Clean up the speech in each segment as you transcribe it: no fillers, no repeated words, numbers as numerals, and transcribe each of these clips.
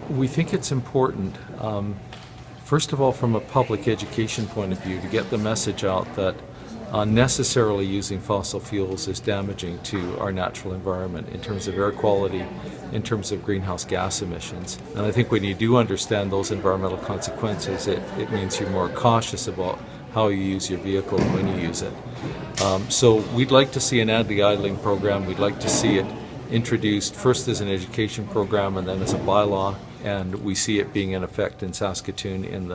We think it's important, first of all, from a public education point of view, to get the message out that unnecessarily using fossil fuels is damaging to our natural environment in terms of air quality, in terms of greenhouse gas emissions. And I think when you do understand those environmental consequences, it means you're more cautious about how you use your vehicle and when you use it. So we'd like to see an anti-idling program. We'd like to see it introduced first as an education program and then as a bylaw, and we see it being in effect in Saskatoon in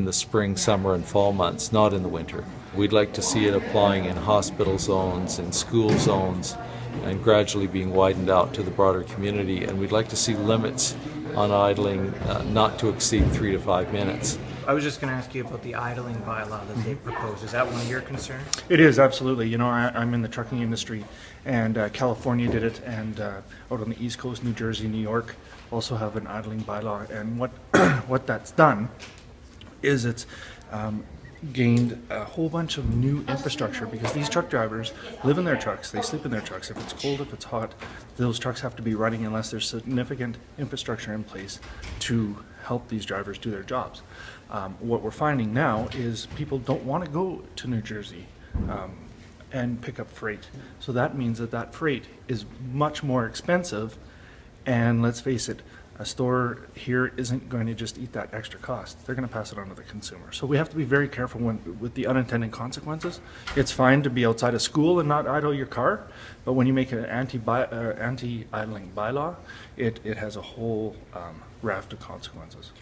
the spring, summer and fall months, not in the winter. We'd like to see it applying in hospital zones, in school zones, and gradually being widened out to the broader community, and we'd like to see limits on idling not to exceed 3 to 5 minutes. I was just going to ask you about the idling bylaw that they proposed. Is that one of your concerns? It is, absolutely. You know, I'm in the trucking industry, and California did it, and out on the East Coast, New Jersey, New York also have an idling bylaw. And what that's done is it's gained a whole bunch of new infrastructure, because these truck drivers live in their trucks, they sleep in their trucks. If it's cold, if it's hot, those trucks have to be running unless there's significant infrastructure in place to help these drivers do their jobs. What we're finding now is people don't want to go to New Jersey and pick up freight. So that means that freight is much more expensive, and let's face it, a store here isn't going to just eat that extra cost. They're going to pass it on to the consumer. So we have to be very careful with the unintended consequences. It's fine to be outside of school and not idle your car, but when you make an anti-idling bylaw, it has a whole raft of consequences.